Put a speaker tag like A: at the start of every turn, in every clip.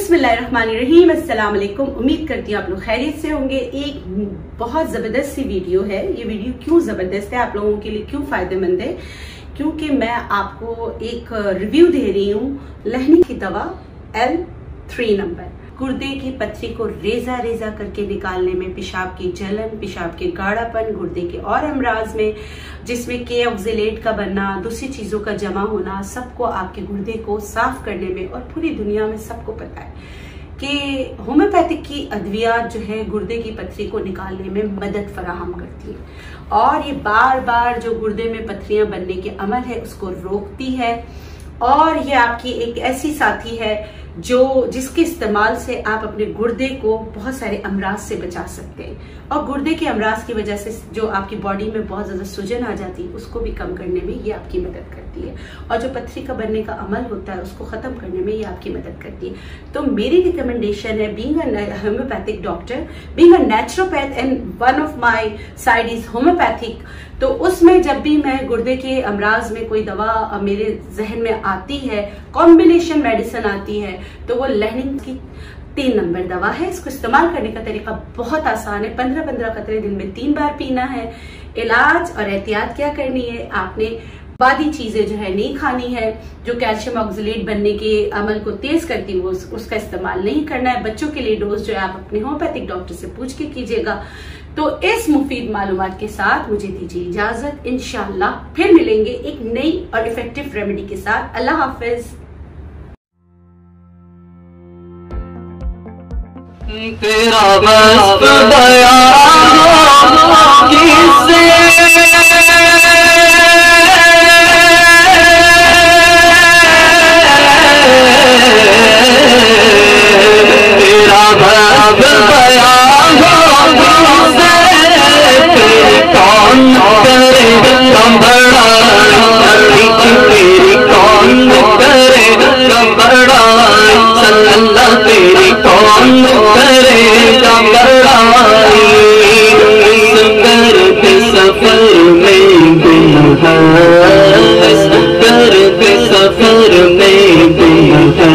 A: बिस्मिल्लाहिर्रहमानिर्रहीम, अस्सलाम वालेकुम। उम्मीद करती हूँ आप लोग खैरियत से होंगे। एक बहुत ज़बरदस्त सी वीडियो है। ये वीडियो क्यों ज़बरदस्त है, आप लोगों के लिए क्यों फ़ायदेमंद है, क्योंकि मैं आपको एक रिव्यू दे रही हूँ लहनी की दवा L3 नंबर। गुर्दे की पथरी को रेजा रेजा करके निकालने में, पेशाब की जलन, पेशाब के गाढ़ापन, गुर्दे के और अमराज में जिसमें के ऑक्जिलेट का बनना, दूसरी चीजों का जमा होना, सबको आपके गुर्दे को साफ करने में, और पूरी दुनिया में सबको पता है कि होम्योपैथिक की अद्वियात जो है गुर्दे की पथरी को निकालने में मदद फराहम करती है, और ये बार बार जो गुर्दे में पथरियां बनने के अमल है उसको रोकती है। और ये आपकी एक ऐसी साथी है जिसके इस्तेमाल से आप अपने गुर्दे को बहुत सारे अमराज से बचा सकते हैं, और गुर्दे के अमराज की वजह से जो आपकी बॉडी में बहुत ज्यादा सूजन आ जाती है उसको भी कम करने में ये आपकी मदद करती है, और जो पथरी का बनने का अमल होता है उसको खत्म करने में ये आपकी मदद करती है। तो मेरी रिकमेंडेशन है, being a homeopathic doctor, being a naturopath and one of my side is homeopathic, तो उसमें जब भी मैं गुर्दे के अमराज में कोई दवा मेरे जहन में आती है, कॉम्बिनेशन मेडिसिन आती है, तो वो लहनिन की 3 नंबर दवा है। इसको इस्तेमाल करने का तरीका बहुत आसान है। 15-15 कतरे दिन में 3 बार पीना है। इलाज और एहतियात क्या करनी है, आपने बादी चीजें जो है नहीं खानी है, जो कैल्शियम ऑक्जिलेट बनने के अमल को तेज करती है उसका इस्तेमाल नहीं करना है। बच्चों के लिए डोज जो है आप अपने होम्योपैथिक डॉक्टर से पूछ के कीजिएगा। तो इस मुफीद मालूमात के साथ मुझे दीजिए इजाजत। इंशाअल्लाह फिर मिलेंगे एक नई और इफेक्टिव रेमेडी के साथ। अल्लाह हाफिज।
B: तेरा मस्त बयान किसे तेरा मस्त बयान कौन करे कंबड़ाई, तेरी कौन करे कंबड़ाई, सल्लल्लाह तेरी कौन करेगा बड़ाई। सफर पे सफर में गुम है, करते सफर में गुम है,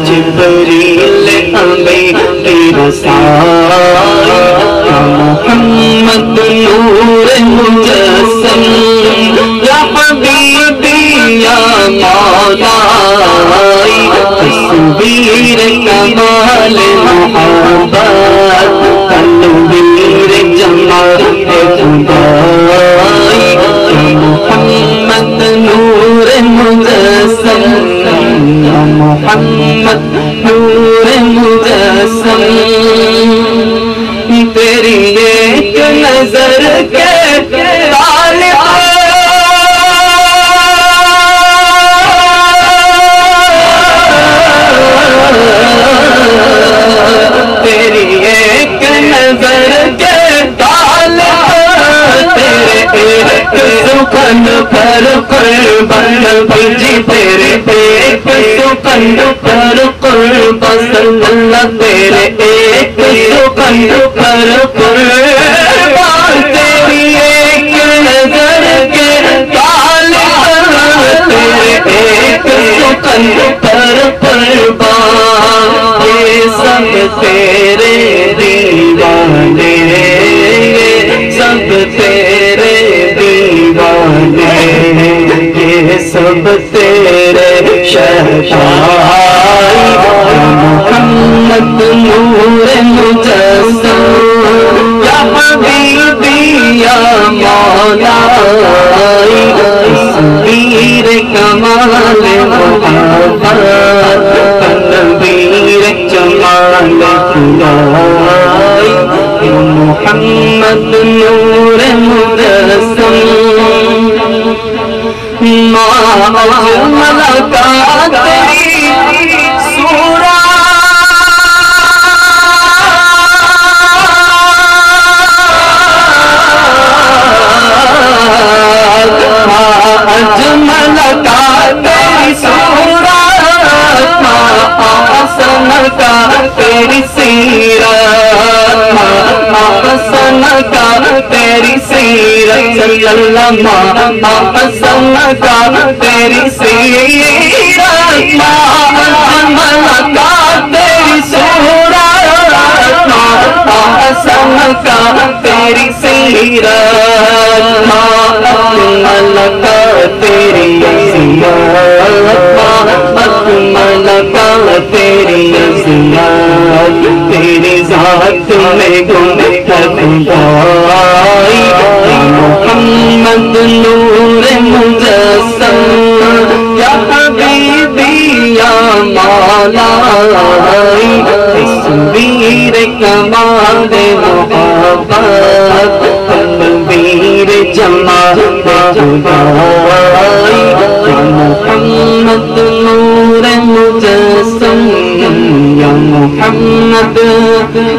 B: जिब्रील हमें तेरा साया, मोहम्मद नूर मुजस्सम, या हबीबी या मौलाई, तस्वीर कमाल मोहब्बत, तनवीर जमाल खुदाई, मोहम्मद नूर मुजस्सम, मोहम्मद नूर मुजस्सम। तेरी एक नजर के ताले तेरी एक नजर के ताले, तेरे एक सुखन पर कुर्बान जी, तेरे एक सुखन पर कुर्बान, सल्लल्लाह तेरे एक सुखन पर कुर्बान। तेरी एक नजर के ताले, तेरे एक सुखन पर कुर्बान। ये सब तेरे दीवाने, सब तेरे दीवाने, ये सब तेरे शहंशाह, मोहम्मद नूर मुजस्सम, या हबीबी या मौलाई, तस्वीर कमाल मोहब्बत, तनवीर जमाल खुदाई, मोहम्मद नूर मुजस्सम। माला का तेरी सूरत, अजमल का तेरी सूरत, हसन का तेरी सीरत, हसन का तेरी सीरत, सल्लल्लाहु हसन का तेरी सीरत, अजमल का सीरत अकमल का तेरी अज़मत अकमल का तेरी अज़मत तेरी ज़ात में गुंबद आई मोहम्मद नूर मुजस्सम या हबीबी या मौला तस्वीर कमाल मोहब्बत तकबीर जमाल खुदाई या मोहम्मद नूर मुजस्सम या मोहम्मद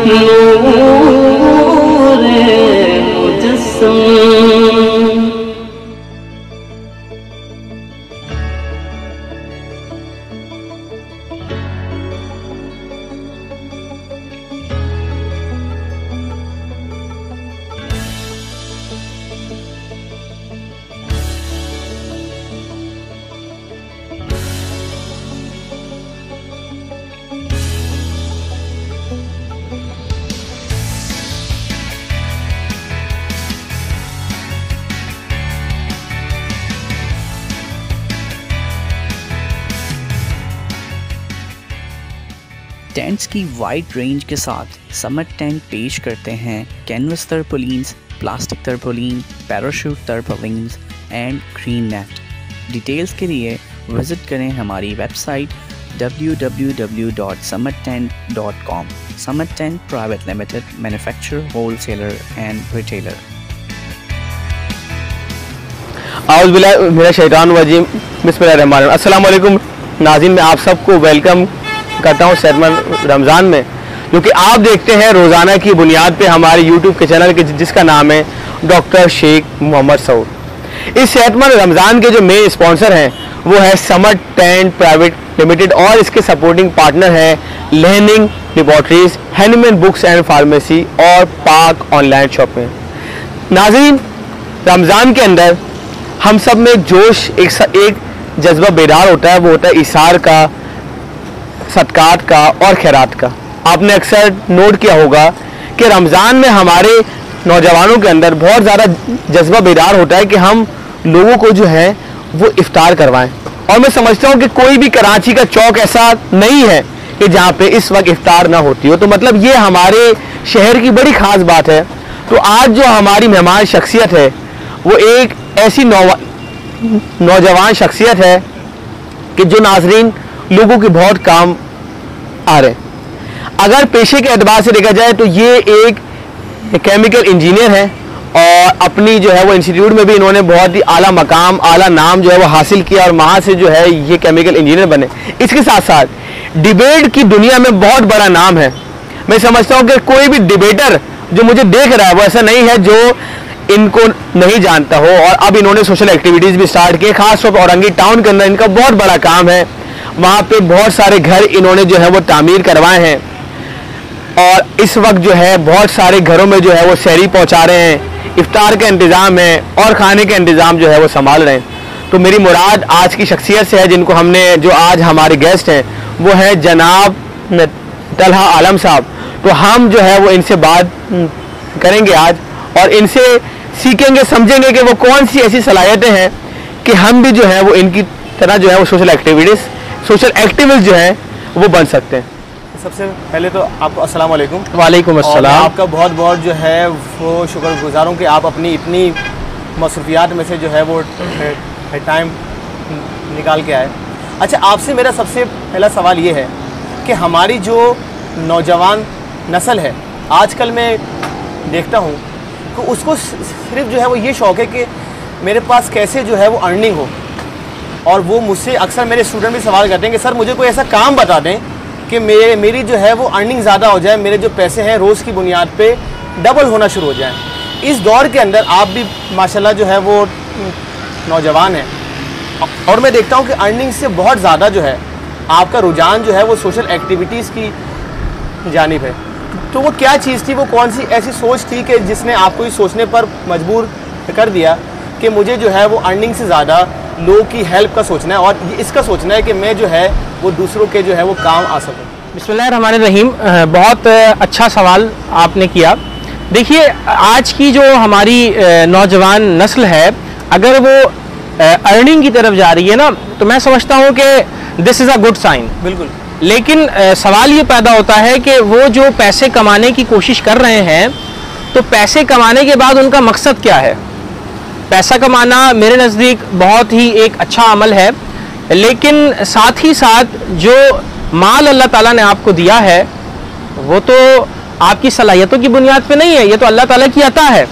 B: नूर मुजस्सम।
C: टेंट्स की वाइड रेंज के साथ समर टेंट पेश करते हैं canvas tarpaulins, plastic tarpaulin, parachute tarpaulins and green net. Details के लिए विज़िट करें हमारी website www.summittent.com। Summit Tent Private Limited, manufacturer, wholesaler and retailer।
D: आउज़ बिल्लाहि मिनश शैतानिर रजीम, बिस्मिल्लाहिर्रहमानिर रहीम। अस्सलाम वालेकुम नाज़रीन, मैं आप सबको वेलकम करता हूँ सेहतमंद रमज़ान में, जो कि आप देखते हैं रोज़ाना की बुनियाद पे हमारे यूट्यूब के चैनल के, जिसका नाम है डॉक्टर शेख मोहम्मद सऊद। इस सेहतमंद रमज़ान के जो मेन स्पॉन्सर हैं वो है समट टेंट प्राइवेट लिमिटेड और इसके सपोर्टिंग पार्टनर हैं learning laboratories, Hahnemann books and pharmacy और पाक ऑनलाइन शॉपिंग। नाज़रीन, रमज़ान के अंदर हम सब में जोश एक जज्बा बेदार होता है, वो होता है इसार का, सदकात का और खैरात का। आपने अक्सर नोट किया होगा कि रमज़ान में हमारे नौजवानों के अंदर बहुत ज़्यादा जज्बा बेदार होता है कि हम लोगों को जो है वो इफ्तार करवाएं। और मैं समझता हूँ कि कोई भी कराची का चौक ऐसा नहीं है कि जहाँ पे इस वक्त इफ्तार ना होती हो। तो मतलब ये हमारे शहर की बड़ी ख़ास बात है। तो आज जो हमारी मेहमान शख्सियत है वो एक ऐसी नौजवान शख्सियत है कि जो नाजरीन लोगों के बहुत काम आ रहे हैं। अगर पेशे के एतबार से देखा जाए तो ये एक केमिकल इंजीनियर है और अपनी जो है वो इंस्टीट्यूट में भी इन्होंने बहुत ही आला मकाम, आला नाम जो है वो हासिल किया और वहाँ से जो है ये केमिकल इंजीनियर बने। इसके साथ साथ डिबेट की दुनिया में बहुत बड़ा नाम है। मैं समझता हूँ कि कोई भी डिबेटर जो मुझे देख रहा है वो ऐसा नहीं है जो इनको नहीं जानता हो। और अब इन्होंने सोशल एक्टिविटीज़ भी स्टार्ट किए, खासतौर पर औरंगी टाउन के अंदर इनका बहुत बड़ा काम है। वहाँ पे बहुत सारे घर इन्होंने जो है वो तामीर करवाए हैं और इस वक्त जो है बहुत सारे घरों में जो है वो सहरी पहुँचा रहे हैं, इफ्तार का इंतज़ाम है और खाने का इंतज़ाम जो है वो संभाल रहे हैं। तो मेरी मुराद आज की शख्सियत से है, जिनको हमने, जो आज हमारे गेस्ट हैं वो है जनाब तलहा आलम साहब। तो हम जो है वो इनसे बात करेंगे आज और इनसे सीखेंगे, समझेंगे कि वो कौन सी ऐसी सलाहियतें हैं कि हम भी जो है वो इनकी तरह जो है वो सोशल एक्टिविस्ट जो है वो बन सकते हैं। सबसे पहले तो आपको अस्सलाम वालेकुम।
E: वालेकुम अस्सलाम।
D: आपका बहुत बहुत जो है वो शुक्रगुजार हूँ कि आप अपनी इतनी मसरूफियात में से जो है वो टाइम निकाल के आए। अच्छा, आपसे मेरा सबसे पहला सवाल ये है कि हमारी जो नौजवान नस्ल है आजकल मैं देखता हूँ कि उसको सिर्फ जो है वो ये शौक़ है कि मेरे पास कैसे जो है वो अर्निंग हो। और वो मुझसे अक्सर मेरे स्टूडेंट भी सवाल करते हैं कि सर मुझे कोई ऐसा काम बता दें कि मेरी जो है वो अर्निंग ज़्यादा हो जाए, मेरे जो पैसे हैं रोज़ की बुनियाद पे डबल होना शुरू हो जाए। इस दौर के अंदर आप भी माशाल्लाह जो है वो नौजवान हैं और मैं देखता हूँ कि अर्निंग से बहुत ज़्यादा जो है आपका रुझान जो है वो सोशल एक्टिविटीज़ की जानिब है। तो वो क्या चीज़ थी, वो कौन सी ऐसी सोच थी कि जिसने आपको ये सोचने पर मजबूर कर दिया कि मुझे जो है वो अर्निंग से ज़्यादा लोगों की हेल्प का सोचना है और इसका सोचना है कि मैं जो है वो दूसरों के जो है वो काम आ सकूं।
E: बिस्मिल्लाहिर्रहमानिर्रहीम। बहुत अच्छा सवाल आपने किया।
D: देखिए, आज की जो हमारी नौजवान नस्ल है, अगर वो अर्निंग की तरफ जा रही है ना, तो मैं समझता हूँ कि this is a good sign. बिल्कुल। लेकिन सवाल ये पैदा होता है कि वो जो पैसे कमाने की कोशिश कर रहे हैं, तो पैसे कमाने के बाद उनका मकसद क्या है? पैसा कमाना मेरे नज़दीक बहुत ही एक अच्छा अमल है, लेकिन साथ ही साथ जो माल अल्लाह ताला ने आपको दिया है वो तो आपकी सलाहियतों की बुनियाद पे नहीं है, ये तो अल्लाह ताला की अता है।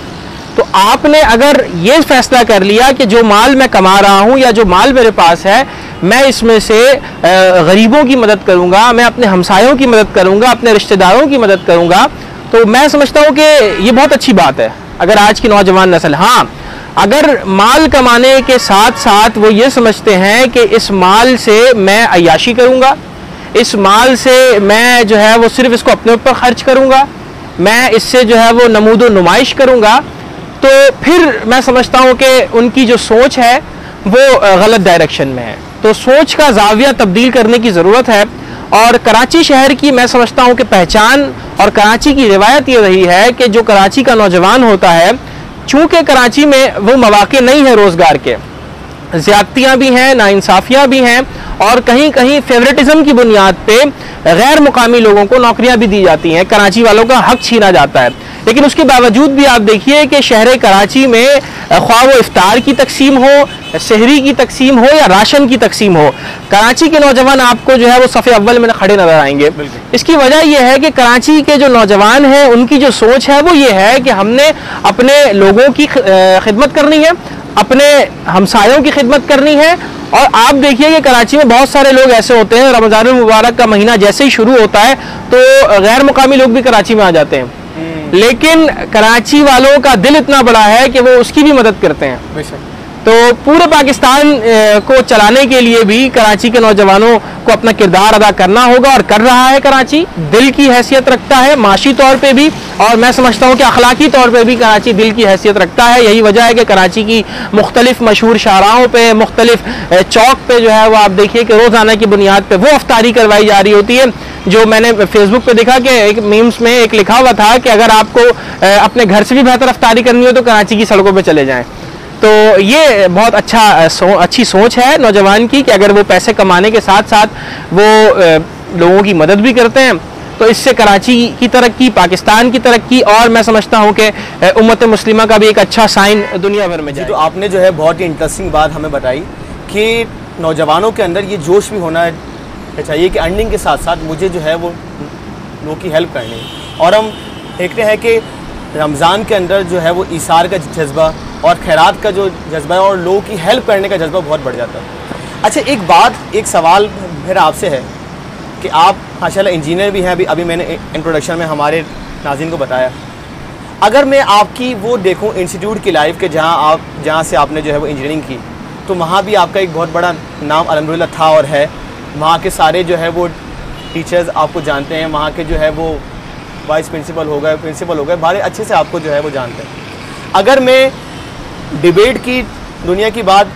D: तो आपने अगर ये फैसला कर लिया कि जो माल मैं कमा रहा हूँ या जो माल मेरे पास है, मैं इसमें से गरीबों की मदद करूँगा, मैं अपने हमसायों की मदद करूँगा, अपने रिश्तेदारों की मदद करूँगा, तो मैं समझता हूँ कि ये बहुत अच्छी बात है। अगर आज की नौजवान नस्ल, हाँ, अगर माल कमाने के साथ साथ वो ये समझते हैं कि इस माल से मैं अय्याशी करूँगा, इस माल से मैं जो है वो सिर्फ इसको अपने ऊपर खर्च करूँगा, मैं इससे जो है वो नमूदो नुमाइश करूँगा, तो फिर मैं समझता हूँ कि उनकी जो सोच है वो गलत डायरेक्शन में है। तो सोच का जाविया तब्दील करने की ज़रूरत है। और कराची शहर की मैं समझता हूँ कि पहचान और कराची की रिवायत ये रही है कि जो कराची का नौजवान होता है, चूँकि कराची में वो मौके नहीं है रोज़गार के, ज़्यादतियाँ भी हैं, नाइंसाफ़ियाँ भी हैं, और कहीं कहीं फेवरेटिज़म की बुनियाद पे गैर मुकामी लोगों को नौकरियाँ भी दी जाती हैं, कराची वालों का हक छीना जाता है। लेकिन उसके बावजूद भी आप देखिए कि शहर कराची में ख्वाह वो इफ्तार की तकसीम हो, शहरी की तकसीम हो या राशन की तकसीम हो, कराची के नौजवान आपको जो है वो सफ़े अव्वल में खड़े नजर आएंगे। इसकी वजह यह है कि कराची के जो नौजवान हैं उनकी जो सोच है वो ये है कि हमने अपने लोगों की खिदमत करनी है, अपने हमसायों की खिदमत करनी है। और आप देखिए कि कराची में बहुत सारे लोग ऐसे होते हैं, रमज़ान मुबारक का महीना जैसे ही शुरू होता है तो गैर मुकामी लोग भी कराची में आ जाते हैं, लेकिन कराची वालों का दिल इतना बड़ा है कि वो उसकी भी मदद करते हैं। तो पूरे पाकिस्तान को चलाने के लिए भी कराची के नौजवानों को अपना किरदार अदा करना होगा, और कर रहा है। कराची दिल की हैसियत रखता है माशी तौर पे भी, और मैं समझता हूँ कि अखलाकी तौर पे भी कराची दिल की हैसियत रखता है। यही वजह है कि कराची की मुख्तलिफ मशहूर शाहराहों पे, मुख्तलिफ चौक पे जो है वो आप देखिए कि रोज़ाना की बुनियाद पे वो अफ्तारी करवाई जा रही होती है। जो मैंने फेसबुक पे देखा कि एक मीम्स में एक लिखा हुआ था कि अगर आपको अपने घर से भी बेहतर अफ्तारी करनी हो तो कराची की सड़कों पर चले जाएँ। तो ये बहुत अच्छी सोच है नौजवान की कि अगर वो पैसे कमाने के साथ साथ वो लोगों की मदद भी करते हैं, तो इससे कराची की तरक्की, पाकिस्तान की तरक्की, और मैं समझता हूँ कि उम्मत मुस्लिमा का भी एक अच्छा साइन दुनिया भर में जाए।
E: तो आपने जो है बहुत ही इंटरेस्टिंग बात हमें बताई कि नौजवानों के अंदर ये जोश भी होना चाहिए कि अर्निंग के साथ साथ मुझे जो है वो लोगों की हेल्प करनी है। और हम देखते हैं कि रमज़ान के अंदर जो है वो ईसार का जज्बा और खैरात का जो जज्बा है और लोगों की हेल्प करने का जज्बा बहुत बढ़ जाता है। अच्छा, एक सवाल मेरा आपसे है कि आप माशाल्लाह इंजीनियर भी हैं, अभी मैंने इंट्रोडक्शन में हमारे नाज़रीन को बताया। अगर मैं आपकी वो देखूं इंस्टीट्यूट की लाइफ के जहाँ से आपने जो है वो इंजीनियरिंग की, तो वहाँ भी आपका एक बहुत बड़ा नाम अल्हम्दुलिल्लाह था और है। वहाँ के सारे जो है वो टीचर्स आपको जानते हैं, वहाँ के जो है वो वाइस प्रिंसिपल हो गए, बड़े अच्छे से आपको जो है वो जानते हैं। अगर मैं डिबेट की दुनिया की बात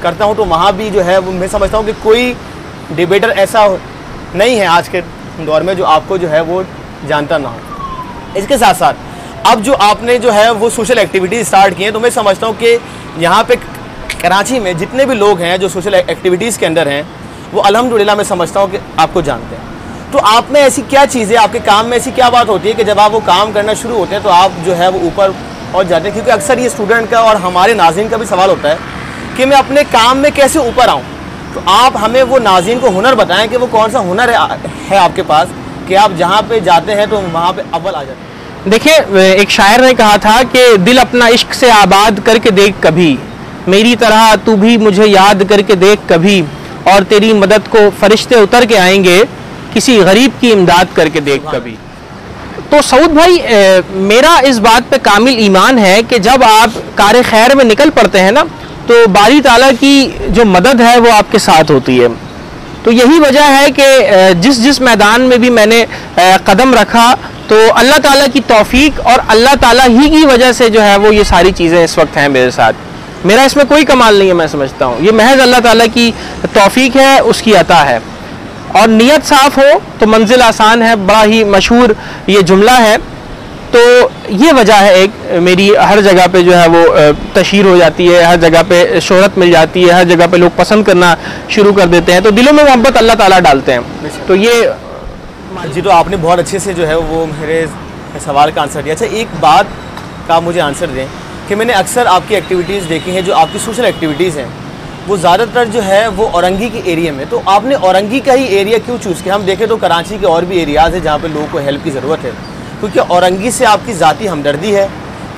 E: करता हूँ तो वहाँ भी जो है वो मैं समझता हूँ कि कोई डिबेटर ऐसा नहीं है आज के दौर में जो आपको जो है वो जानता ना हो। इसके साथ साथ अब जो आपने जो है वो सोशल एक्टिविटीज़ स्टार्ट की हैं, तो मैं समझता हूँ कि यहाँ पे कराची में जितने भी लोग हैं जो सोशल एक्टिविटीज़ के अंदर हैं, वो अल्हम्दुलिल्लाह मैं समझता हूँ कि आपको जानते हैं। तो आप में ऐसी क्या चीज़ें, आपके काम में ऐसी क्या बात होती है कि जब आप वो काम करना शुरू होते हैं तो आप जो है वो ऊपर और जाते हैं? क्योंकि अक्सर ये स्टूडेंट का और हमारे नाज़रीन का भी सवाल होता है कि मैं अपने काम में कैसे ऊपर आऊँ। तो आप हमें वो नाज़रीन को हुनर बताएं कि वो कौन सा हुनर है आपके पास कि आप जहाँ पे जाते हैं तो वहाँ पे अव्वल आ जाते हैं।
D: देखिए, एक शायर ने कहा था कि दिल अपना इश्क से आबाद करके देख कभी, मेरी तरह तू भी मुझे याद करके देख कभी, और तेरी मदद को फरिश्ते उतर के आएंगे, किसी गरीब की इमदाद करके देख कभी। तो सऊद भाई, मेरा इस बात पे कामिल ईमान है कि जब आप कार खैर में निकल पड़ते हैं ना, तो बारी ताला की जो मदद है वो आपके साथ होती है। तो यही वजह है कि जिस मैदान में भी मैंने कदम रखा, तो अल्लाह ताला की तौफीक और अल्लाह ताला ही की वजह से जो है वो ये सारी चीज़ें इस वक्त हैं मेरे साथ। मेरा इसमें कोई कमाल नहीं है, मैं समझता हूँ ये महज अल्लाह ताला की तौफीक है, उसकी अता है। और नियत साफ़ हो तो मंजिल आसान है, बड़ा ही मशहूर ये जुमला है। तो ये वजह है एक मेरी, हर जगह पे जो है वो तशहीर हो जाती है, हर जगह पे शोहरत मिल जाती है, हर जगह पे लोग पसंद करना शुरू कर देते हैं, तो दिलों में मोहब्बत अल्लाह ताला डालते हैं। तो ये
E: जी, तो आपने बहुत अच्छे से जो है वो मेरे सवाल का आंसर दिया। अच्छा, एक बात का मुझे आंसर दें कि मैंने अक्सर आपकी एक्टिविटीज़ देखी हैं, जो आपकी सोशल एक्टिविटीज़ हैं वो ज़्यादातर जो है वो औरंगी के एरिया में, तो आपने औरंगी का ही एरिया क्यों चूज़ किया? हम देखें तो कराची के और भी एरियाज़ हैं जहाँ पे लोगों को हेल्प की ज़रूरत है, क्योंकि औरंगी से आपकी ज़ाती हमदर्दी है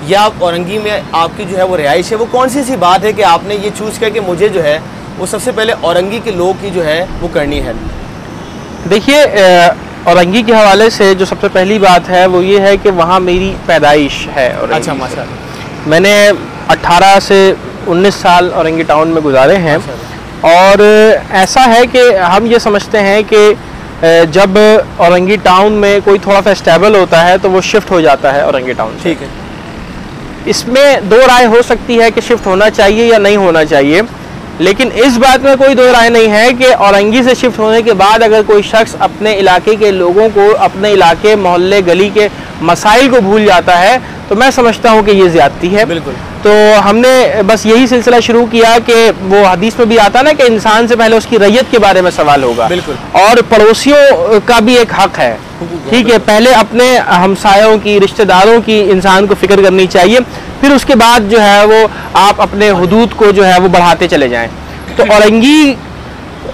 E: या औरंगी में आपकी जो है वो रिहाइश है? वो कौन सी ऐसी बात है कि आपने ये चूज़ किया कि मुझे जो है वो सबसे पहले औरंगी के लोग की जो है वो करनी है?
D: देखिए, औरंगी के हवाले से जो सबसे पहली बात है वो ये है कि वहाँ मेरी पैदाइश है।
E: अच्छा, माशाअल्लाह।
D: मैंने 18 से 19 साल औरंगी टाउन में गुजारे हैं, और ऐसा है कि हम ये समझते हैं कि जब औरंगी टाउन में कोई थोड़ा सा स्टेबल होता है तो वो शिफ्ट हो जाता है औरंगी टाउन।
E: ठीक है,
D: इसमें दो राय हो सकती है कि शिफ्ट होना चाहिए या नहीं होना चाहिए, लेकिन इस बात में कोई दो राय नहीं है कि औरंगी से शिफ्ट होने के बाद अगर कोई शख्स अपने इलाके के लोगों को, अपने इलाके, मोहल्ले, गली के मसाइल को भूल जाता है तो मैं समझता हूँ कि ये ज़्यादती है।
E: बिल्कुल।
D: तो हमने बस यही सिलसिला शुरू किया कि वो हदीस में भी आता ना कि इंसान से पहले उसकी रैयत के बारे में सवाल होगा।
E: बिल्कुल।
D: और पड़ोसियों का भी एक हक है, ठीक है, पहले अपने हमसायों की, रिश्तेदारों की इंसान को फिक्र करनी चाहिए, फिर उसके बाद जो है वो आप अपने हुदूद को जो है वो बढ़ाते चले जाएं। तो औरंगी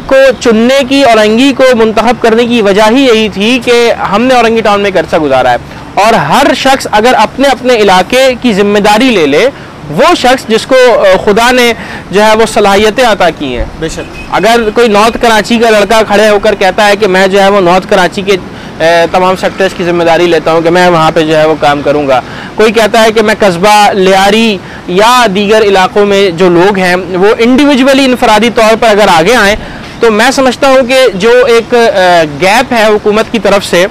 D: को चुनने की, औरंगी को मुंतखब करने की वजह ही यही थी कि हमने औरंगी टाउन में एक अरसा गुजारा है, और हर शख्स अगर अपने अपने इलाके की जिम्मेदारी ले ले, वो शख्स जिसको खुदा ने जो है वो सलाहियतें अता की हैं।
E: बेशक।
D: अगर कोई नॉर्थ कराची का लड़का खड़े होकर कहता है कि मैं जो है वो नॉर्थ कराची के तमाम सेक्टर्स की जिम्मेदारी लेता हूँ कि मैं वहाँ पे जो है वो काम करूँगा, कोई कहता है कि मैं कस्बा, लियारी या दीगर इलाकों में जो लोग हैं वो इंडिविजुअली, इनफरादी तौर पर अगर आगे आएँ, तो मैं समझता हूँ कि जो एक गैप है हुकूमत की तरफ से,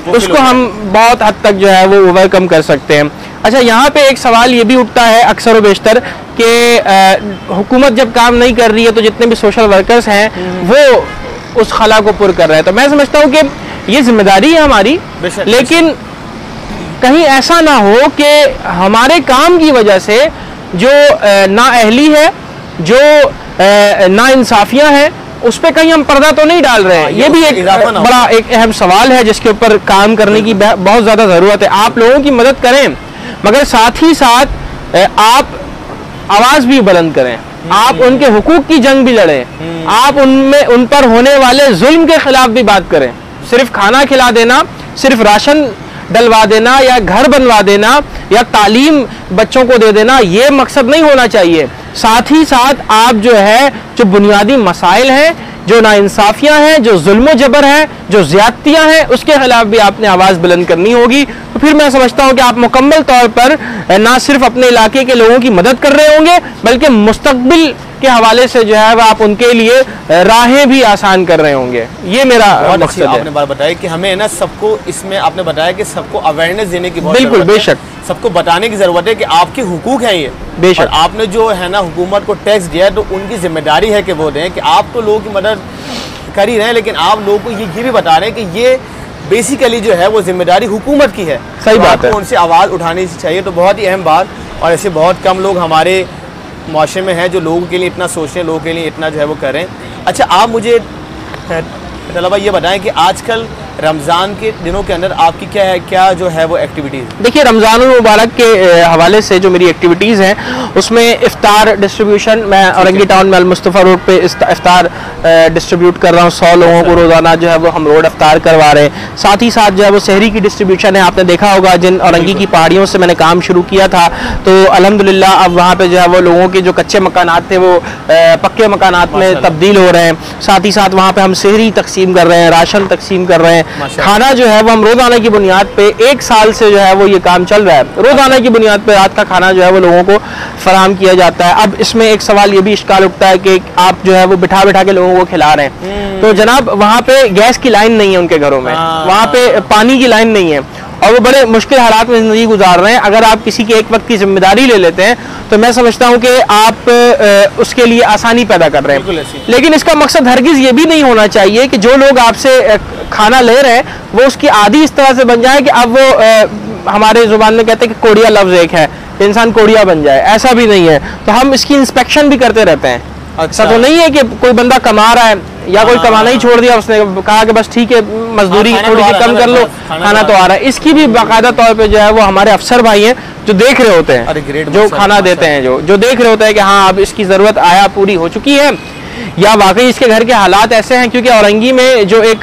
D: उसको हम बहुत हद तक जो है वो ओवरकम कर सकते हैं। अच्छा, यहाँ पे एक सवाल ये भी उठता है अक्सर व बेशतर कि हुकूमत जब काम नहीं कर रही है तो जितने भी सोशल वर्कर्स हैं वो उस खला को पुर कर रहे हैं। तो मैं समझता हूँ कि ये जिम्मेदारी है हमारी, लेकिन कहीं ऐसा ना हो कि हमारे काम की वजह से जो नाअहली है, जो नाइंसाफियाँ हैं, उस पर कहीं हम पर्दा तो नहीं डाल रहे हैं। ये भी एक बड़ा एक अहम सवाल है जिसके ऊपर काम करने की बहुत ज़्यादा ज़रूरत है। आप लोगों की मदद करें, मगर साथ ही साथ आप आवाज़ भी बुलंद करें, आप उनके हुकूक की जंग भी लड़ें, आप उन पर होने वाले जुल्म के खिलाफ भी बात करें। सिर्फ खाना खिला देना, सिर्फ राशन डलवा देना या घर बनवा देना या तालीम बच्चों को दे देना, ये मकसद नहीं होना चाहिए। साथ ही साथ आप जो है जो बुनियादी मसाइल हैं, जो नाइंसाफियाँ हैं, जो जुल्म जबर है, जो ज़्यादतियाँ हैं, उसके खिलाफ भी आपने आवाज़ बुलंद करनी होगी। तो फिर मैं समझता हूँ कि आप मुकम्मल तौर पर ना सिर्फ अपने इलाके के लोगों की मदद कर रहे होंगे, बल्कि मुस्तकबिल के हवाले से जो है वह आप उनके लिए राहें भी आसान कर रहे होंगे। ये मेरा मकसद है।
E: आपने बात बताया कि हमें ना सबको, इसमें आपने बताया कि सबको अवेयरनेस देने की बहुत
D: बिल्कुल, बेशक,
E: सबको बताने की ज़रूरत है कि आपके हुकूक हैं ये, बेशक। और आपने जो है ना हुकूमत को टैक्स दिया है, तो उनकी जिम्मेदारी है कि वो दें, कि आप तो लोगों की मदद कर ही रहे हैं, लेकिन आप लोगों को ये भी बता रहे हैं कि ये बेसिकली जो है वो जिम्मेदारी हुकूमत की है।
D: सही बात है,
E: उनसे आवाज़ उठानी चाहिए। तो बहुत ही अहम बात, और ऐसे बहुत कम लोग हमारे माशरे में हैं जो लोगों के लिए इतना सोचते हैं, लोगों के लिए इतना जो है वो करें। अच्छा, आप मुझे तलबा ये बताएं कि आजकल रमज़ान के दिनों के अंदर आपकी क्या जो है वो एक्टिविटीज़?
D: देखिए, रमज़ान मुबारक के हवाले से जो मेरी एक्टिविटीज़ हैं उसमें इफ्तार डिस्ट्रीब्यूशन, मैं औरंगी टाउन में अल-मुस्तफ़ा रोड पे इफ्तार डिस्ट्रीब्यूट कर रहा हूँ। 100 लोगों को रोज़ाना जो है वो हम रोड इफ्तार करवा रहे हैं। साथ ही साथ जो है वो शहरी की डिस्ट्रीब्यूशन है। आपने देखा होगा जिन औरंगी की पहाड़ियों से मैंने काम शुरू किया था, तो अल्हम्दुलिल्लाह अब वहाँ पर जो है वो लोगों के जो कच्चे मकानात थे वो पक्के मकानात में तब्दील हो रहे हैं। साथ ही साथ वहाँ पर हम शहरी तकसीम कर रहे हैं, राशन तकसीम कर रहे हैं। खाना जो है वो हम रोजाना की बुनियाद पे 1 साल से जो है वो ये काम चल रहा है। रोजाना की बुनियाद पे रात का खाना जो है वो लोगों को फराहम किया जाता है। अब इसमें एक सवाल ये भी इश्काल उठता है कि आप जो है वो बिठा बिठा के लोगों को खिला रहे हैं, तो जनाब वहाँ पे गैस की लाइन नहीं है उनके घरों में, वहाँ पे पानी की लाइन नहीं है, और वो बड़े मुश्किल हालात में ज़िंदगी गुजार रहे हैं। अगर आप किसी के एक वक्त की जिम्मेदारी ले लेते हैं तो मैं समझता हूँ कि आप उसके लिए आसानी पैदा कर रहे हैं। लेकिन इसका मकसद हरगिज़ ये भी नहीं होना चाहिए कि जो लोग आपसे खाना ले रहे हैं वो उसकी आदि इस तरह से बन जाए कि अब वो हमारे जुबान में कहते हैं कि कोड़िया लफ्ज़ एक है, इंसान कोड़िया बन जाए, ऐसा भी नहीं है। तो हम इसकी इंस्पेक्शन भी करते रहते हैं। ऐसा तो नहीं है कि कोई बंदा कमा रहा है या कोई कमाना ही छोड़ दिया, उसने कहा कि बस ठीक है मजदूरी थोड़ी सी कम कर लो, खाना तो आ रहा है। इसकी भी बाकायदा तौर पे जो है वो हमारे अफसर भाई हैं जो देख रहे होते हैं, जो खाना देते हैं, जो देख रहे होते हैं कि हाँ अब इसकी ज़रूरत आया पूरी हो चुकी है या वाकई इसके घर के हालात ऐसे हैं। क्योंकि औरंगी में जो एक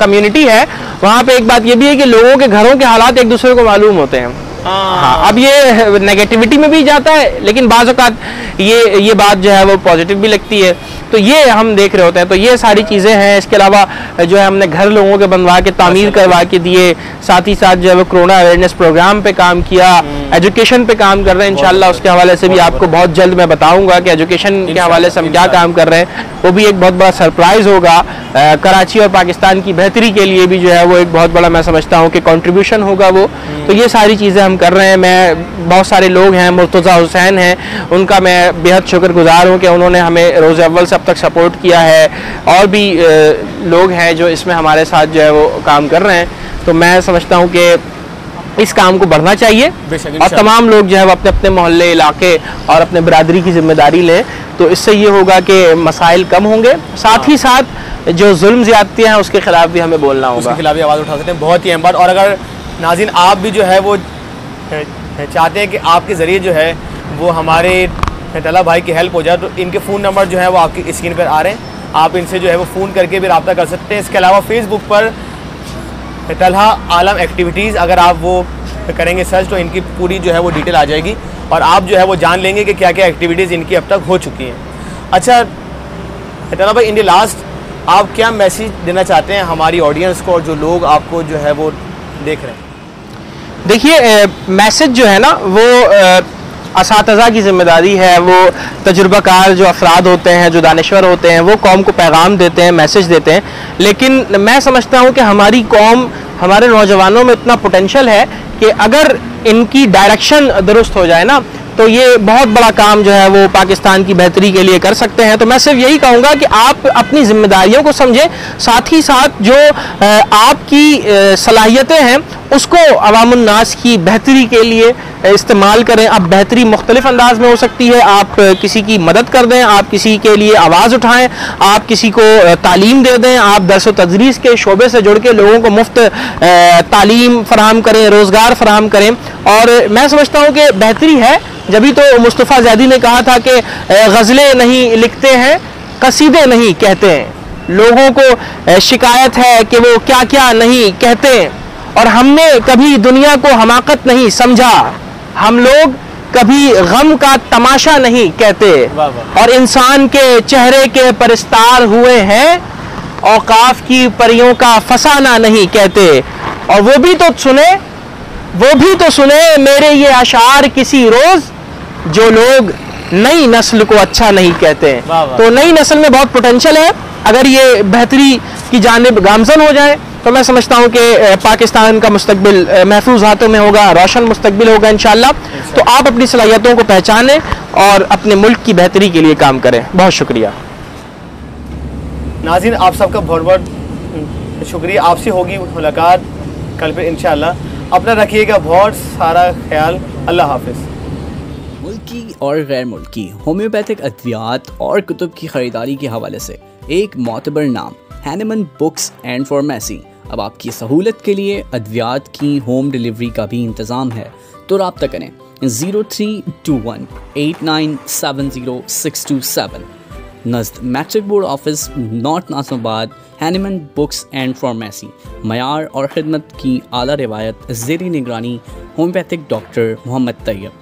D: कम्युनिटी है वहाँ पे एक बात ये भी है कि लोगों के घरों के हालात एक दूसरे को मालूम होते हैं। हाँ, अब ये नेगेटिविटी में भी जाता है, लेकिन बाज़ औक़ात ये बात जो है वो पॉजिटिव भी लगती है। तो ये हम देख रहे होते हैं। तो ये सारी चीज़ें हैं। इसके अलावा जो है हमने घर लोगों के बनवा के तामीर करवा के दिए, साथ ही साथ जो है वो कोरोना अवेयरनेस प्रोग्राम पे काम किया, एजुकेशन पे काम कर रहे हैं। इंशाल्लाह उसके हवाले से भी आपको बहुत जल्द मैं बताऊंगा कि एजुकेशन के हवाले से हम क्या काम कर रहे हैं। वो भी एक बहुत बड़ा सरप्राइज़ होगा। कराची और पाकिस्तान की बेहतरी के लिए भी जो है वो एक बहुत बड़ा मैं समझता हूँ कि कॉन्ट्रीब्यूशन होगा वो। तो ये सारी चीज़ें हम कर रहे हैं। मैं बहुत सारे लोग हैं, मुर्तज़ा हुसैन हैं, उनका मैं बेहद शुक्रगुजार हूँ कि उन्होंने हमें रोज़ अव्वल से अब तक सपोर्ट किया है। और भी लोग हैं जो इसमें हमारे साथ जो है वो काम कर रहे हैं। तो मैं समझता हूँ कि इस काम को बढ़ना चाहिए और तमाम लोग जो है वो अपने अपने मोहल्ले, इलाके और अपने बिरादरी की जिम्मेदारी लें। तो इससे ये होगा कि मसाइल कम होंगे, साथ ही साथ जो जुल्म ज़्यादतियाँ हैं उसके खिलाफ भी हमें बोलना होगा,
E: उसके खिलाफ भी आवाज़ उठा सकते हैं। बहुत ही अहम बात। और अगर नाज़रीन आप भी जो है वो चाहते हैं कि आपके ज़रिए जो है वो हमारे तलहा भाई की हेल्प हो जाए, तो इनके फ़ोन नंबर जो है वो आपकी स्क्रीन पर आ रहे हैं। आप इनसे जो है वो फ़ोन करके भी रब्ता कर सकते हैं। इसके अलावा फेसबुक पर तलहा आलम एक्टिविटीज़ अगर आप वो करेंगे सर्च तो इनकी पूरी जो है वो डिटेल आ जाएगी और आप जो है वो जान लेंगे कि क्या क्या एक्टिविटीज़ इनकी अब तक हो चुकी हैं। अच्छा तलहा भाई, इन द लास्ट आप क्या मैसेज देना चाहते हैं हमारी ऑडियंस को और जो लोग आपको जो है वो देख रहे हैं?
D: देखिए, मैसेज जो है ना वो असातिज़ा की ज़िम्मेदारी है। वो तजुर्बाकार जो अफराद होते हैं, जो दानिश्वर होते हैं, वो कौम को पैगाम देते हैं, मैसेज देते हैं। लेकिन मैं समझता हूँ कि हमारी कौम, हमारे नौजवानों में इतना पोटेंशल है कि अगर इनकी डायरेक्शन दुरुस्त हो जाए ना तो ये बहुत बड़ा काम जो है वो पाकिस्तान की बेहतरी के लिए कर सकते हैं। तो मैं सिर्फ यही कहूँगा कि आप अपनी जिम्मेदारियों को समझें, साथ ही साथ जो आपकी सलाहियतें हैं उसको अवामुन नास की बेहतरी के लिए इस्तेमाल करें। अब बेहतरी मुख्तलिफ अंदाज में हो सकती है। आप किसी की मदद कर दें, आप किसी के लिए आवाज़ उठाएं, आप किसी को तालीम दे दें, आप दरस व तदरीस के शोबे से जुड़ के लोगों को मुफ्त तालीम फराहम करें, रोज़गार फराहम करें। और मैं समझता हूँ कि बेहतरी है। जभी तो मुस्तफ़ा ज़ैदी ने कहा था कि गज़लें नहीं लिखते हैं, कसीदे नहीं कहते हैं। लोगों को शिकायत है कि वो क्या क्या नहीं कहते, और हमने कभी दुनिया को हमाकत नहीं समझा। हम लोग कभी गम का तमाशा नहीं कहते, और इंसान के चेहरे के परिस्तार हुए हैं, औकाफ की परियों का फसाना नहीं कहते। और वो भी तो सुने मेरे ये अशार किसी रोज़, जो लोग नई नस्ल को अच्छा नहीं कहते। तो नई नस्ल में बहुत पोटेंशियल है। अगर ये बेहतरी की जानिब गामज़न हो जाए तो मैं समझता हूँ कि पाकिस्तान का मुस्तकबिल महफूज हाथों में होगा, रोशन मुस्तकबिल होगा इंशाल्लाह। तो आप अपनी सलाहियतों को पहचानें और अपने मुल्क की बेहतरी के लिए काम करें। बहुत शुक्रिया।
E: नाज़रीन, आप सबका बहुत बहुत शुक्रिया। आपसे होगी मुलाकात कल फिर इंशाल्लाह। अपना रखिएगा बहुत सारा ख्याल। अल्लाह हाफिज़।
C: मुल्की और गैर मुल्की होम्योपैथिक अद्वियात और कुतुब की ख़रीदारी के हवाले से एक मोतबर नाम, हैनेमन बुक्स एंड फार्मेसी। अब आपकी सहूलत के लिए अद्वियात की होम डिलीवरी का भी इंतज़ाम है। तो रब्ता करें 0321 8970 नज़द matric board office, north Nazimabad. Hahnemann books and pharmacy, मयार और ख़िदमत की आला रिवायत, ज़ेरी निगरानी होम्योपैथिक डॉक्टर मोहम्मद तैयब।